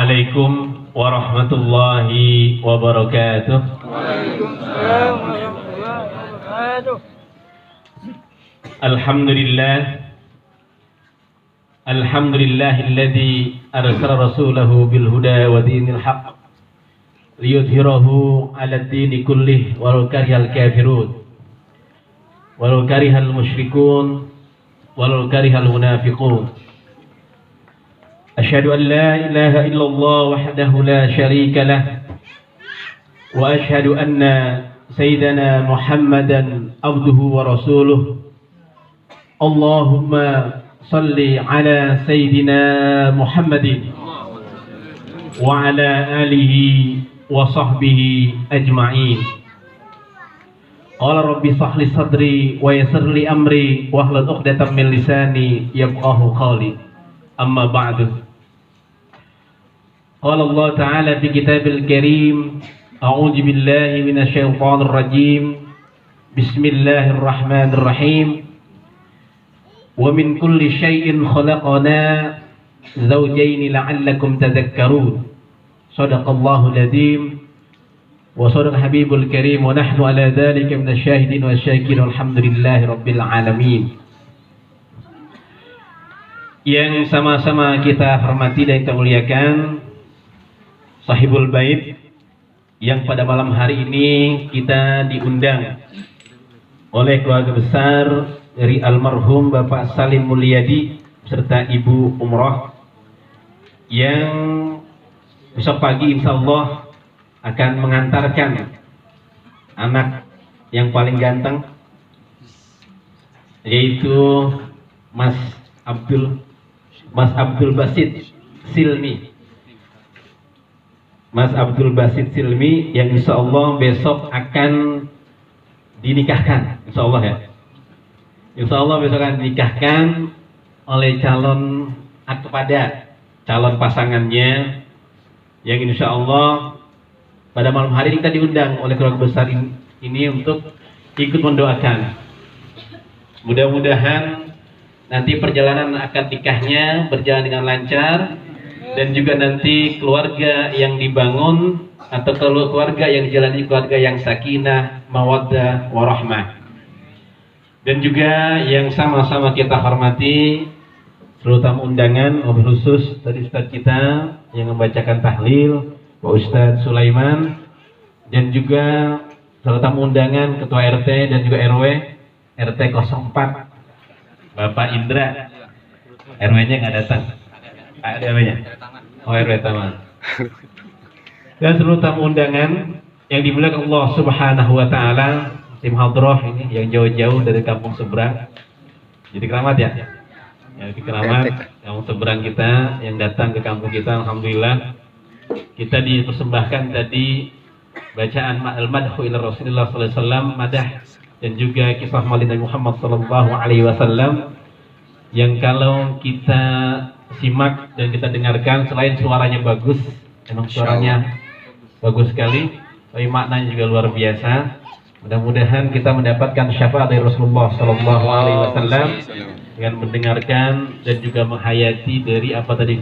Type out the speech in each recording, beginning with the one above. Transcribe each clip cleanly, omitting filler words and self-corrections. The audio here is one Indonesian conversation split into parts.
Assalamualaikum warahmatullahi wabarakatuh. Waalaikumsalam warahmatullahi wabarakatuh. Alhamdulillahilladzi arsala rasulahu bil huda wa dinil haqq liyudhhirahu 'alad dini kullih walau karihal kafirun walau karihal musyrikun walau karihal munafiqun. Asyhadu an la ilaha illallah wahdahu la syarika lah wa asyhadu anna sayyidana Muhammadan abduhu wa rasuluh. Allahumma salli ala sayyidina Muhammadin wa ala alihi wa sahbihi ajma'in. Qala rabbi shrah li sadri wa yassir li amri wahlul 'uqdatam min lisani yafqahu qawli. Amma ba'du. Qala Allah Ta'ala fi kitabil karim, a'udzu billahi minasy syaithanir rajim. Bismillahirrahmanirrahim. Wa min kulli syai'in khalaqna zawjayn la'allakum tadhakkarun. Shadaqallahul adzim wa shadaqa habibul karim wa nahnu ala dzalika minasy syahidin wasyakirin walhamdulillahi rabbil alamin. Yang sama-sama kita hormati dan kita muliakan Sahibul Bait, yang pada malam hari ini kita diundang oleh keluarga besar dari almarhum Bapak Salim Mulyadi serta Ibu Umroh, yang besok pagi insya Allah akan mengantarkan anak yang paling ganteng, yaitu Mas Abdul Basit Silmi. Mas Abdul Basit Silmi yang insya Allah besok akan dinikahkan, insya Allah ya. Insya Allah besok akan dinikahkan oleh kepada calon pasangannya, yang insya Allah pada malam hari ini kita diundang oleh keluarga besar ini untuk ikut mendoakan. Mudah-mudahan nanti perjalanan akad nikahnya berjalan dengan lancar, dan juga nanti keluarga yang dibangun atau keluarga yang dijalani keluarga yang sakinah, mawaddah, warahmah. Dan juga yang sama-sama kita hormati seluruh tamu undangan, khusus dari Ustadz kita yang membacakan tahlil, Pak Ustadz Sulaiman, dan juga seluruh tamu undangan Ketua RT dan juga RW RT 04 Bapak Indra. RW-nya nggak datang. Ada RW-nya? Oh, RW Taman. Dan seluruh tamu undangan yang dimuliakan Allah Subhanahu wa Ta'ala, tim hadroh ini yang jauh-jauh dari kampung seberang. Jadi keramat ya? Ya, di keramat kampung seberang kita yang datang ke kampung kita, alhamdulillah kita dipersembahkan tadi bacaan al-madhu ila Rasulullah sallallahu alaihi wasallam, madah dan juga kisah Maulid Nabi Muhammad sallallahu alaihi wasallam, yang kalau kita simak dan kita dengarkan, selain suaranya bagus, memang suaranya bagus sekali, tapi maknanya juga luar biasa. Mudah-mudahan kita mendapatkan syafaat dari Rasulullah Sallallahu Alaihi Wasallam dengan mendengarkan dan juga menghayati dari apa tadi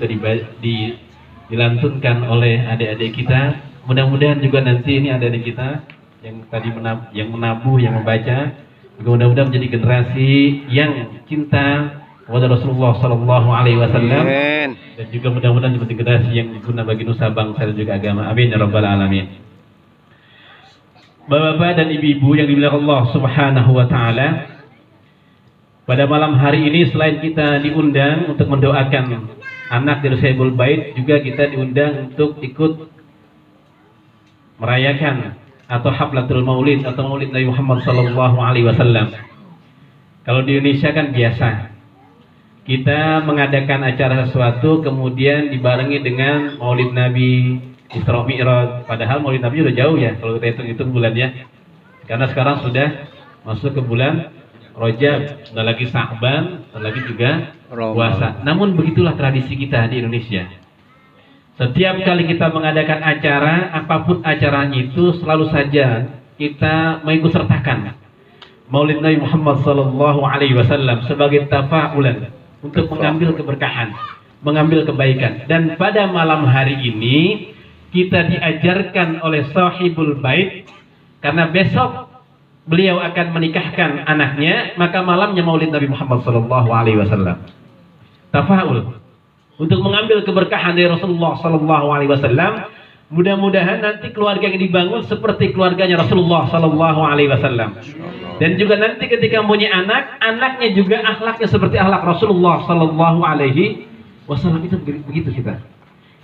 dilantunkan oleh adik-adik kita. Mudah-mudahan juga nanti ini adik-adik kita yang tadi menabuh, yang membaca, juga mudah-mudahan menjadi generasi yang cinta kepada Rasulullah Sallallahu Alaihi Wasallam, dan juga mudah-mudahan menjadi generasi yang berguna bagi nusa bangsa dan juga agama. Amin ya rabbal alamin. Bapak-bapak dan ibu-ibu yang dimuliakan Allah Subhanahu wa Ta'ala, pada malam hari ini selain kita diundang untuk mendoakan anak dari Sahibul Bait, juga kita diundang untuk ikut merayakan atau Haflatul Maulid atau Maulid Nabi Muhammad Sallallahu Alaihi Wasallam. Kalau di Indonesia kan biasa, kita mengadakan acara sesuatu kemudian dibarengi dengan Maulid Nabi, Isra Mi'raj. Padahal Maulid Nabi udah jauh ya kalau kita hitung-hitung bulannya. Karena sekarang sudah masuk ke bulan Rajab, sudah lagi Sa'ban, sudah lagi juga puasa. Namun begitulah tradisi kita di Indonesia. Setiap kali kita mengadakan acara, apapun acaranya itu selalu saja kita mengikut sertakan Maulid Nabi Muhammad SAW sebagai tafa'ulan untuk mengambil keberkahan, mengambil kebaikan. Dan pada malam hari ini kita diajarkan oleh sahibul bait, karena besok beliau akan menikahkan anaknya, maka malamnya Maulid Nabi Muhammad SAW. Tafa'ul untuk mengambil keberkahan dari Rasulullah SAW. Mudah-mudahan nanti keluarga yang dibangun seperti keluarganya Rasulullah SAW. Dan juga nanti ketika mempunyai anak, anaknya juga akhlaknya seperti akhlak Rasulullah SAW. Itu begitu kita.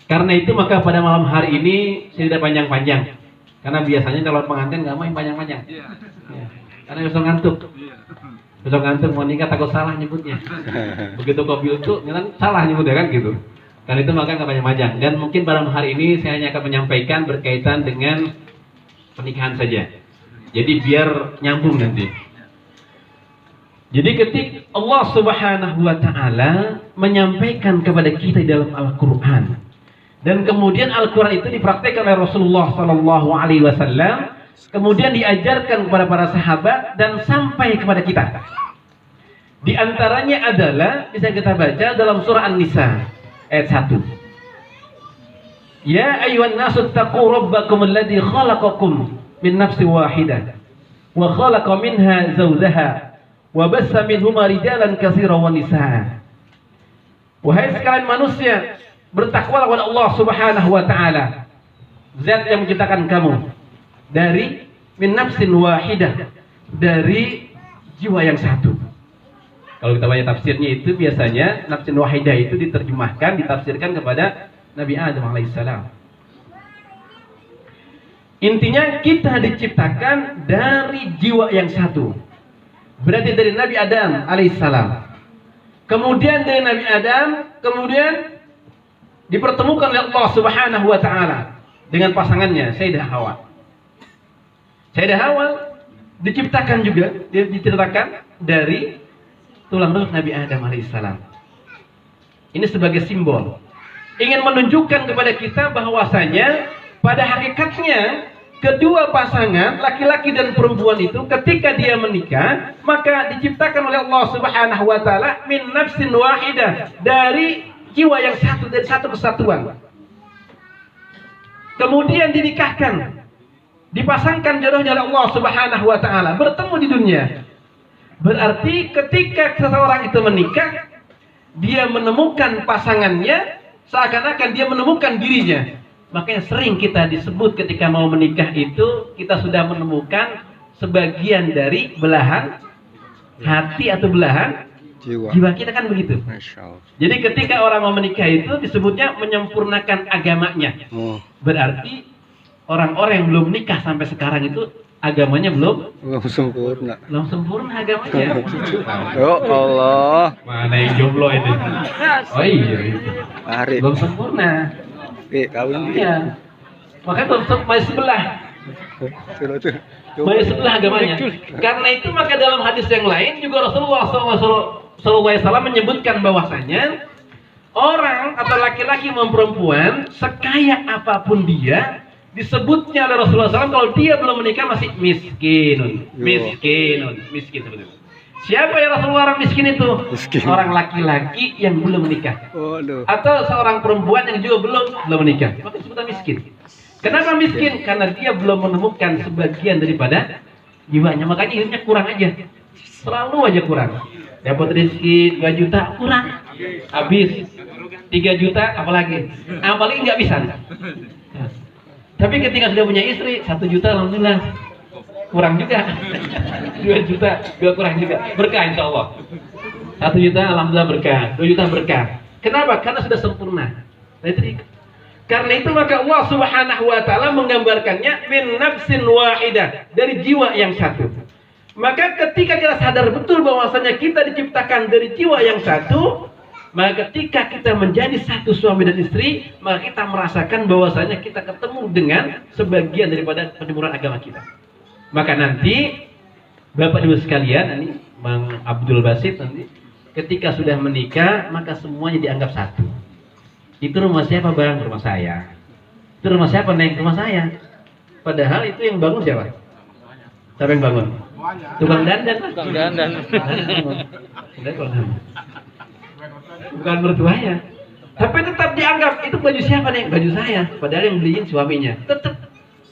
Karena itu maka pada malam hari ini saya tidak panjang-panjang. Karena biasanya calon pengantin nggak main panjang-panjang. Ya. Karena besok ngantuk. Besok ngantuk mau nikah takut salah nyebutnya. Begitu kopi itu salah nyebutnya kan gitu. Karena itu maka nggak panjang-panjang. Dan mungkin pada malam hari ini saya hanya akan menyampaikan berkaitan dengan pernikahan saja. Jadi biar nyambung nanti. Jadi ketika Allah Subhanahu wa taala menyampaikan kepada kita di dalam Al-Qur'an, dan kemudian Al-Qur'an itu dipraktikkan oleh Rasulullah SAW, kemudian diajarkan kepada para sahabat dan sampai kepada kita. Di antaranya adalah bisa kita baca dalam surah An-Nisa ayat 1. Ya ayyuhan nasu taqu rabbakum alladzi khalaqakum min nafsin wahidah wa khalaqa minha zawjaha wa bassa minhuma rijalan katsiran wa nisaa. Wahai sekalian manusia, bertakwalah kepada Allah Subhanahu wa taala, zat yang menciptakan kamu dari min nafsin wahidah, dari jiwa yang satu. Kalau kita baca tafsirnya itu biasanya nafsin wahidah itu diterjemahkan, ditafsirkan kepada Nabi Adam alaihissalam. Intinya kita diciptakan dari jiwa yang satu. Berarti dari Nabi Adam alaihissalam. Kemudian dari Nabi Adam, kemudian dipertemukan oleh Allah Subhanahu wa taala dengan pasangannya Sayyidah Hawa. Sayyidah Hawa diciptakan juga, diceritakan dari tulang rusuk Nabi Adam alaihissalam. Ini sebagai simbol, ingin menunjukkan kepada kita bahwasanya pada hakikatnya kedua pasangan laki-laki dan perempuan itu ketika dia menikah maka diciptakan oleh Allah Subhanahu wa taala min nafsin wahidah, dari jiwa yang satu, dari satu kesatuan. Kemudian dinikahkan, dipasangkan jodohnya oleh Allah Subhanahu wa taala, bertemu di dunia. Berarti ketika seseorang itu menikah, dia menemukan pasangannya seakan-akan dia menemukan dirinya. Makanya sering kita disebut ketika mau menikah itu kita sudah menemukan sebagian dari belahan hati atau belahan jiwa kita, kan begitu. Jadi ketika orang mau menikah itu disebutnya menyempurnakan agamanya. Berarti orang-orang yang belum nikah sampai sekarang itu agamanya belum sempurna. Belum sempurna agamanya. Ya Allah. Mana yang jomblo itu? Oh iya. Belum sempurna. Iya. Makanya masih sebelah. Masih sebelah agamanya. Karena itu maka dalam hadis yang lain juga Rasulullah SAW menyebutkan bahwasanya orang atau laki-laki maupun perempuan sekaya apapun dia, disebutnya oleh Rasulullah SAW kalau dia belum menikah masih miskin sebenarnya. Siapa yang Rasulullah orang miskin itu? Orang laki-laki yang belum menikah. Atau seorang perempuan yang juga belum menikah. Maka disebutnya miskin. Kenapa miskin? Karena dia belum menemukan sebagian daripada jiwanya. Makanya hidupnya kurang aja. Selalu aja kurang. Dapat rezeki 2 juta kurang. Habis 3 juta apalagi nggak bisa. Tapi ketika sudah punya istri 1 juta alhamdulillah kurang juga. 2 juta juga kurang juga. Berkah insya Allah. 1 juta alhamdulillah berkah. 2 juta berkah. Kenapa? Karena sudah sempurna. Karena itu maka Allah Subhanahu wa taala menggambarkannya min nafsin wahidah, dari jiwa yang satu. Maka ketika kita sadar betul bahwasanya kita diciptakan dari jiwa yang satu, Maka ketika kita menjadi satu suami dan istri, maka kita merasakan bahwasanya kita ketemu dengan sebagian daripada penyemuran agama kita. Maka nanti Bapak Ibu sekalian, ini Bang Abdul Basit nanti ketika sudah menikah, maka semuanya dianggap satu. Itu rumah siapa Bang? Rumah saya. Itu rumah siapa Neng? Rumah saya. Padahal itu yang bangun siapa? Siapa yang bangun? Tukang dandan. Tukang dandan. Bukan mertuanya. Tapi tetap dianggap itu baju siapa nih? Baju saya. Padahal yang beliin suaminya. Tetap.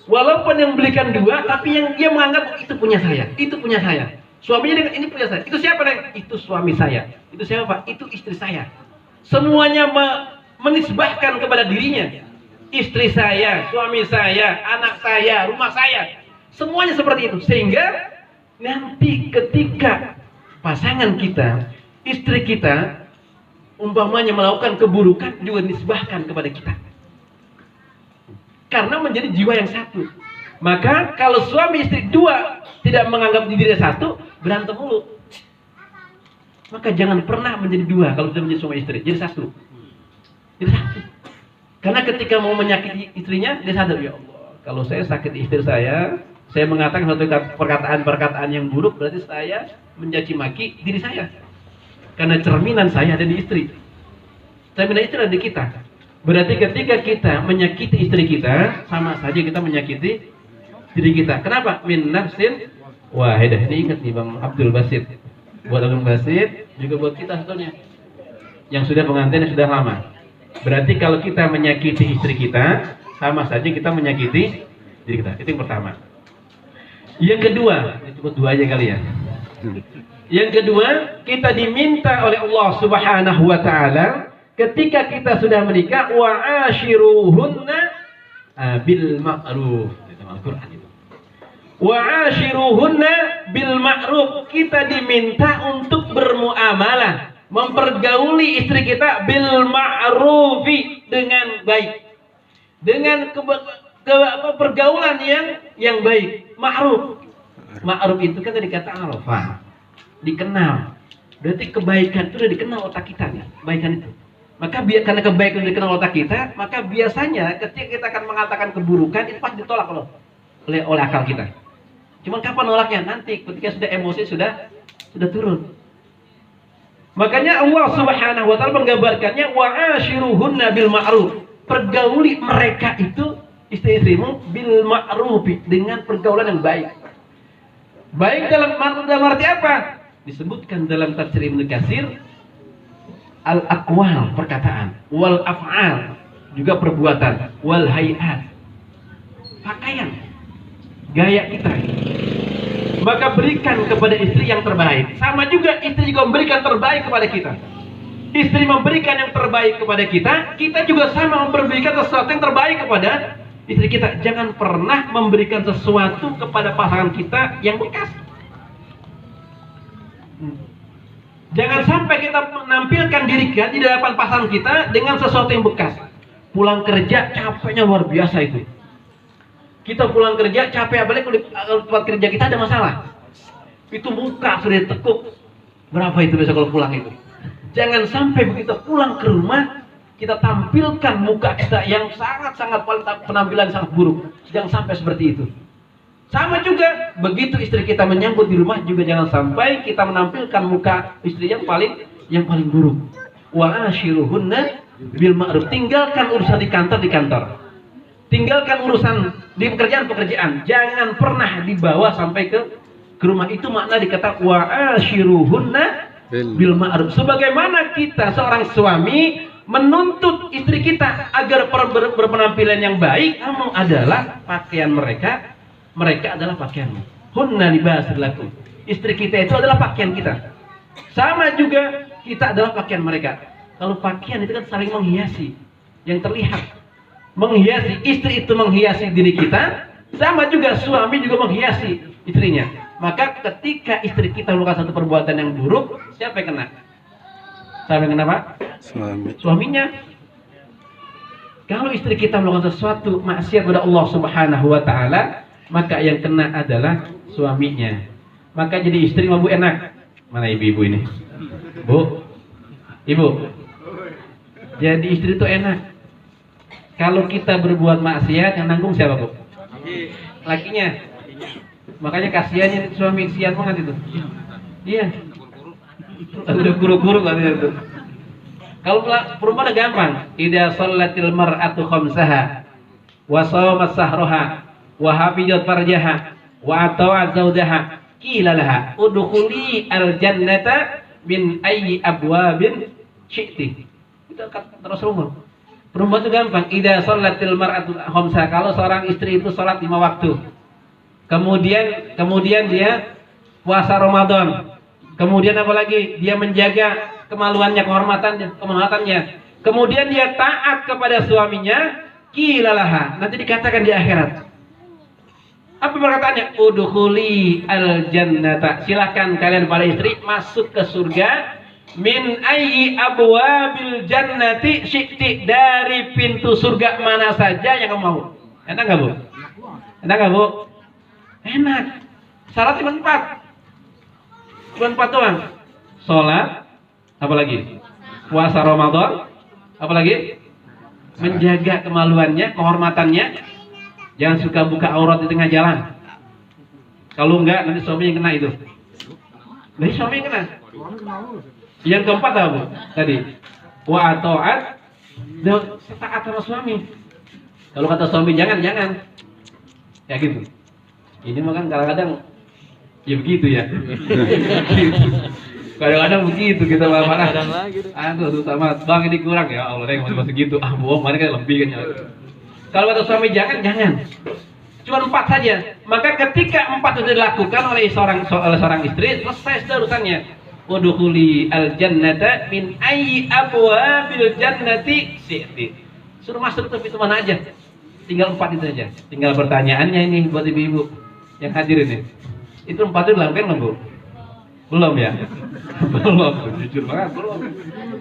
Walaupun yang belikan dua, tapi yang dia menganggap itu punya saya. Itu punya saya. Suaminya ini punya saya. Itu siapa nih? Itu suami saya. Itu siapa Pak? Itu istri saya. Semuanya menisbahkan kepada dirinya. Istri saya, suami saya, anak saya, rumah saya. Semuanya seperti itu. Sehingga nanti ketika pasangan kita, istri kita umpamanya melakukan keburukan juga dinisbahkan kepada kita. Karena menjadi jiwa yang satu. Maka kalau suami istri dua tidak menganggap dirinya satu, berantem mulu. Maka jangan pernah menjadi dua kalau sudah menjadi suami istri, jadi satu. Jadi satu. Karena ketika mau menyakiti istrinya, dia sadar, ya Allah, kalau saya sakit istri saya mengatakan suatu perkataan yang buruk, berarti saya mencaci maki diri saya. Karena cerminan saya ada di istri. Cerminan istri ada di kita. Berarti ketika kita menyakiti istri kita, sama saja kita menyakiti diri kita. Kenapa? Min nafsin wahidah. Ini ingat nih Bang Abdul Basit. Buat Abdul Basit, juga buat kita sebetulnya. Yang sudah pengantin, yang sudah lama. Berarti kalau kita menyakiti istri kita, sama saja kita menyakiti diri kita. Itu yang pertama. Yang kedua, cukup dua aja kali ya. Yang kedua, kita diminta oleh Allah Subhanahu wa taala ketika kita sudah menikah, wa ashiruhunna bil ma'ruf. Itu Al-Qur'an itu. Wa ashiruhunna bil ma'ruf. Kita diminta untuk bermuamalah, mempergauli istri kita bil ma'rufi, dengan baik. Dengan pergaulan yang baik, ma'ruf. Ma'ruf itu kan tadi kata arafah. Dikenal. Berarti kebaikan itu sudah dikenal otak kita nih, kebaikan itu. Maka karena kebaikan itu dikenal otak kita, maka biasanya ketika kita akan mengatakan keburukan itu pasti ditolak oleh akal kita. Cuman kapan nolaknya? Nanti ketika sudah emosi sudah turun. Makanya Allah Subhanahu wa taala menggambarkannya wa ashiruhunna bil ma'ruf. Pergauli mereka itu istri-istrimu bil ma'ruf, dengan pergaulan yang baik. Baik dalam arti apa? Disebutkan dalam tafsir Ibnu Katsir, al-aqwal, perkataan, wal af'al, juga perbuatan, wal hayat, pakaian, gaya kita. Maka berikan kepada istri yang terbaik. Sama juga istri juga memberikan terbaik kepada kita. Istri memberikan yang terbaik kepada kita, kita juga sama memberikan sesuatu yang terbaik kepada istri kita. Jangan pernah memberikan sesuatu kepada pasangan kita yang bekas. Jangan sampai kita menampilkan diri kita di hadapan pasangan kita dengan sesuatu yang bekas. Pulang kerja capeknya luar biasa itu. Kita pulang kerja capek, apalagi kalau tempat kerja kita ada masalah. Itu muka sudah tekuk. Berapa itu besok kalau pulang itu? Jangan sampai begitu pulang ke rumah kita tampilkan muka kita yang sangat-sangat penampilan sangat buruk. Jangan sampai seperti itu. Sama juga begitu istri kita menyambut di rumah, juga jangan sampai kita menampilkan muka istri yang paling buruk. Wa ashiruhunna bil ma'ruf. Tinggalkan urusan di kantor. Tinggalkan urusan di pekerjaan. Jangan pernah dibawa sampai ke rumah. Itu makna dikata wa ashiruhunna bil ma'ruf. Sebagaimana kita seorang suami menuntut istri kita agar berpenampilan yang baik, namun adalah pakaian mereka adalah pakaianmu. Hunna libasul lakum. Istri kita itu adalah pakaian kita. Sama juga kita adalah pakaian mereka. Kalau pakaian itu kan saling menghiasi, yang terlihat. Menghiasi, istri itu menghiasi diri kita, sama juga suami juga menghiasi istrinya. Maka ketika istri kita melakukan satu perbuatan yang buruk, siapa yang kena? Siapa yang kena Pak? Suaminya. Kalau istri kita melakukan sesuatu maksiat kepada Allah Subhanahu wa taala, maka yang kena adalah suaminya. Maka jadi istri mau enak. Mana ibu-ibu ini? Bu, ibu, Jadi istri itu enak. Kalau kita berbuat maksiat, yang nanggung siapa, Bu? Lakinya. Makanya kasihannya suami sian banget itu. Iya. Udah guru-guru katanya itu. Kalau perempuan udah gampang. Idza shallatil mar'atu khamsaha wa shamat sahraha wa hafizat farjaha wa ata'at zawjaha qila laha udkhuli al-jannata min ayyi abwabin syi'ti. Itu kata Rasulullah. Perempuan itu gampang. Idza shallatil mar'atu khamsaha, kalau seorang istri itu salat 5 waktu. Kemudian dia puasa Ramadan. Kemudian apa lagi? Dia menjaga kemaluannya, kehormatannya. Kemudian dia taat kepada suaminya, qilalaha. Nanti dikatakan di akhirat. Apa perkataannya? Udkhuli al-jannata. Silakan kalian para istri masuk ke surga. Min ayyi abwabil jannati syi'ti. Dari pintu surga mana saja yang kamu mau. Enak enggak, Bu? Enak enggak, Bu? Enak. Syarat cuma 4. Cuma 4 doang. Sholat, apalagi? Puasa Ramadan, apalagi? Menjaga kemaluannya, kehormatannya. Jangan suka buka aurat di tengah jalan. Kalau enggak, nanti suami yang kena itu. Nanti suami yang kena. Yang keempat apa, Bu? Tadi. Wa ta'at, dan taat sama suami. Kalau kata suami jangan. Ya gitu. Ini mah kan kadang-kadang ya begitu ya. Kadang-kadang begitu kita marah. Aduh sama bang ini kurang ya Allah, masih segitu. Ah bohong, mana kan lebih kan. Kalau kata suami jangan. Cuma 4 saja. Maka ketika 4 itu dilakukan oleh seorang istri, selesai sudah urusannya. Udkhuli al-jannata min ayyi abwabil jannati syi'ti. Suruh masuk ke pintu mana aja. Tinggal 4 itu aja. Tinggal pertanyaannya ini buat ibu-ibu yang hadir ini. Itu 4 itu dilakukan belum, Bu? Belum ya? Belum, jujur banget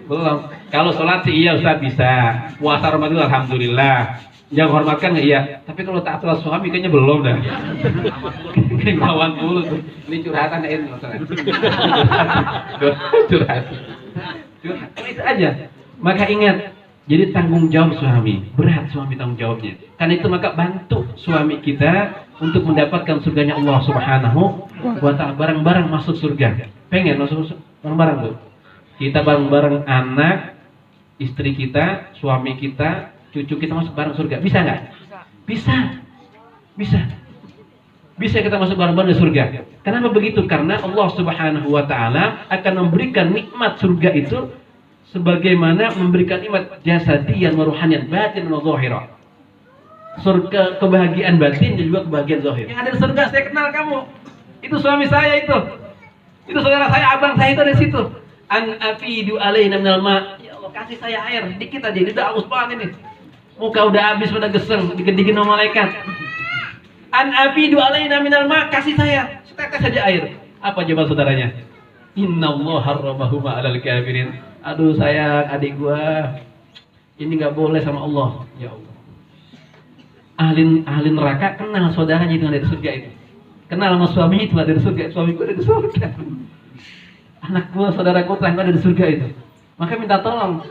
belum. Kalau sholat sih iya Ustaz bisa. Puasa Ramadan alhamdulillah. Yang hormatkan iya. Tapi kalau taat sama suami kayaknya belum dah. Kayak lawan dulu tuh. Ini curhatan ya ini maksudnya. Curhat. Itu aja. Maka ingat, jadi tanggung jawab suami. Berat suami tanggung jawabnya. Karena itu maka bantu suami kita untuk mendapatkan surganya Allah Subhanahu wa ta'ala. Bareng-bareng masuk surga. Pengen masuk bareng-bareng, Bu? Kita bareng-bareng anak, istri kita, suami kita, cucu kita masuk bareng surga. Bisa nggak? Bisa kita masuk bareng-bareng di surga. Kenapa begitu? Karena Allah Subhanahu wa ta'ala akan memberikan nikmat surga itu sebagaimana memberikan nikmat jasadiyan wa ruhaniyan, batin wa zahira. Surga kebahagiaan batin dan juga kebahagiaan zahir. Yang ada di surga saya kenal kamu. Itu suami saya itu. Itu saudara saya, abang saya itu ada di situ. An afidu alaina minal ma. Ya Allah, kasih saya air dikit aja. Ini udah haus banget ini. Muka udah habis, udah geseng, digedikin sama malaikat. An afidu alaina minal ma, kasih saya setetes saja air. Apa jawaban saudaranya? Innallaha harramahuma 'alal kafirin. Aduh sayang, adik gua ini nggak boleh sama Allah. Ya Allah. Ahli neraka kenal saudaranya itu ada di surga itu. Kenal sama suaminya itu ada di surga. Suami gua ada di surga. Anak gua, saudaraku tetangga ada di surga itu. Maka minta tolong.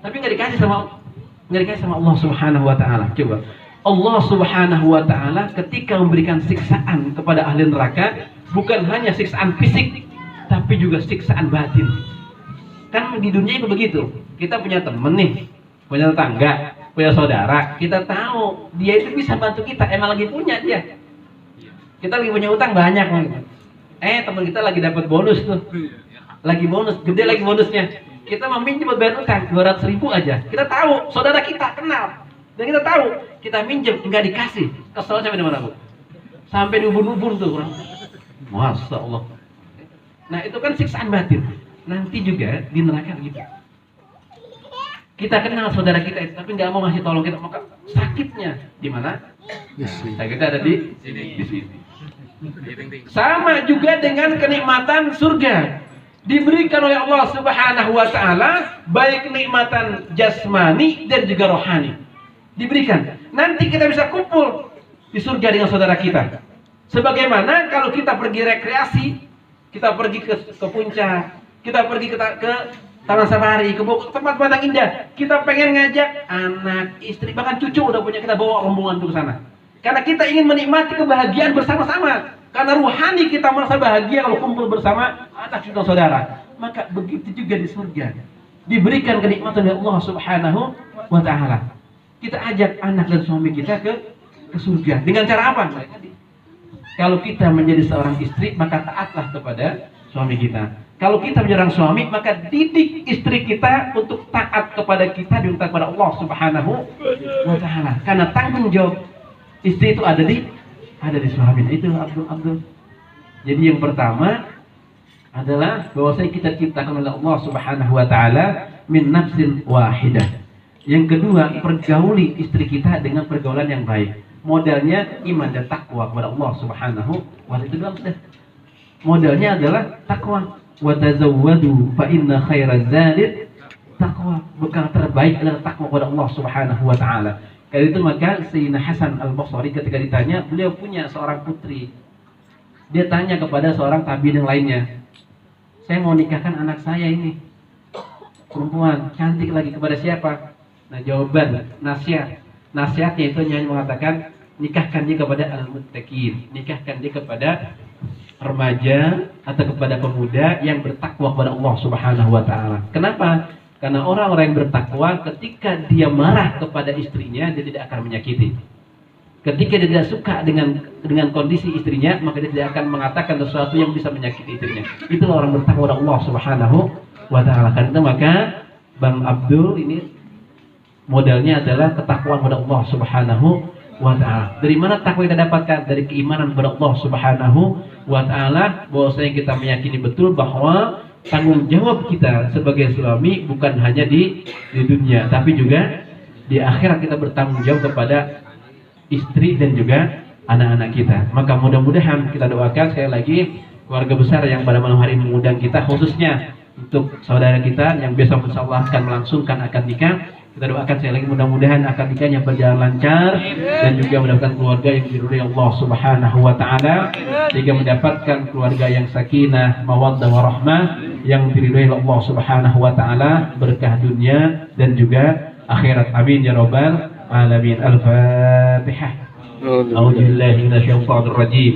Tapi nggak dikasih sama Allah Subhanahu wa ta'ala. Coba. Allah Subhanahu wa ta'ala ketika memberikan siksaan kepada ahli neraka, bukan hanya siksaan fisik, tapi juga siksaan batin. Kan di dunia itu begitu. Kita punya temen nih, punya tetangga, punya saudara, kita tahu dia itu bisa bantu kita, emang lagi punya dia. Kita lagi punya utang banyak nih. Teman kita lagi dapat bonus tuh. Lagi bonus, gede lagi bonusnya. Kita mau minjem buat bayar utang 200.000 aja. Kita tahu, saudara kita kenal. Dan kita tahu, kita minjem enggak dikasih. Kesel sampai di mana, Bu? Sampai diubun-ubun tuh orang. Masya Allah. Nah, itu kan siksaan batin. Nanti juga di neraka gitu. Kita kenal saudara kita itu, tapi nggak mau ngasih tolong kita, maka sakitnya di mana? Sakitnya ada di sini. Sama juga dengan kenikmatan surga. Diberikan oleh Allah Subhanahu wa ta'ala, baik kenikmatan jasmani dan juga rohani. Diberikan. Nanti kita bisa kumpul di surga dengan saudara kita. Sebagaimana kalau kita pergi rekreasi, kita pergi ke puncak, kita pergi ke Taman Safari, ke tempat-tempat yang indah. Kita pengen ngajak anak, istri, bahkan cucu udah punya, kita bawa rombongan tuh ke sana. Karena kita ingin menikmati kebahagiaan bersama-sama. Karena ruhani kita merasa bahagia kalau kumpul bersama anak cucu saudara. Maka begitu juga di surga. Diberikan kenikmatan oleh Allah Subhanahu wa taala. Kita ajak anak dan suami kita ke surga. Dengan cara apa? Kalau kita menjadi seorang istri, maka taatlah kepada suami kita. Kalau kita menjadi orang suami, maka didik istri kita untuk taat kepada kita, diminta kepada Allah Subhanahu wa taala. Karena tanggung jawab istri itu ada di suami. Itu Abdul. Jadi yang pertama adalah bahwasanya kita ciptakan oleh Allah Subhanahu wa taala min nafsin wahidah. Yang kedua, pergauli istri kita dengan pergaulan yang baik. Modalnya iman dan takwa kepada Allah Subhanahu wa taala. Itu doang sudah. Modalnya adalah takwa. Wa tazawwadu fa inna khairaz zadi taqwa. Bekal terbaik adalah takwa kepada Allah Subhanahu wa taala. Karena itu maka Sayyidina Hasan Al-Basri ketika ditanya, beliau punya seorang putri. Dia tanya kepada seorang tabi'in yang lainnya, "Saya mau nikahkan anak saya ini. Perempuan, cantik lagi, kepada siapa?" Nah, jawaban nasihatnya itu hanya mengatakan, nikahkan dia kepada al-muttaqin, nikahkan dia kepada remaja atau kepada pemuda yang bertakwa kepada Allah Subhanahu wa taala. Kenapa? Karena orang-orang yang bertakwa ketika dia marah kepada istrinya, dia tidak akan menyakiti. Ketika dia tidak suka dengan kondisi istrinya, maka dia tidak akan mengatakan sesuatu yang bisa menyakiti istrinya. Itulah orang bertakwa kepada Allah Subhanahu wa taala. Karena maka Bang Abdul ini modalnya adalah ketakwaan kepada Allah Subhanahu wa ta'ala. Dari mana takwa kita dapatkan? Dari keimanan kepada Allah Subhanahu wa ta'ala, bahwasanya kita meyakini betul bahwa tanggung jawab kita sebagai suami bukan hanya di dunia, tapi juga di akhirat kita bertanggung jawab kepada istri dan juga anak-anak kita. Maka mudah-mudahan kita doakan sekali lagi keluarga besar yang pada malam hari mengundang kita, khususnya untuk saudara kita yang besok insyaallah akan melangsungkan akad nikah. Kita doakan sekali lagi mudah-mudahan akad nikahnya berjalan lancar dan juga mendapatkan keluarga yang diridhoi Allah Subhanahu wa taala, sehingga mendapatkan keluarga yang sakinah, mawaddah warahmah yang diridhoi Allah Subhanahu wa taala, berkah dunia dan juga akhirat. Amin ya rabbal alamin. Al-Fatihah. A'udzu billahi minasyaitonir rajim.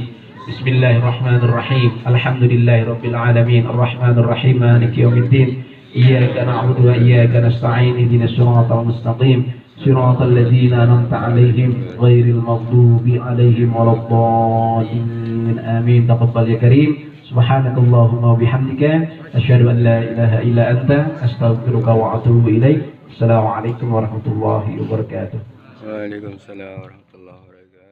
Bismillahirrahmanirrahim. Alhamdulillahirabbil alamin. Arrahmanir rahim. Maliki yaumiddin. إياك نعبد وإياك نستعين اهدنا الصراط المستقيم صراط الذين أنعمت عليهم غير المغضوب عليهم ولا الضالين آمين. تقبل يا كريم. سبحانك اللهم وبحمدك أشهد أن لا إله إلا أنت أستغفرك وأتوب إليك. السلام عليكم ورحمة الله وبركاته. Waalaikumsalam warahmatullahi wabarakatuh.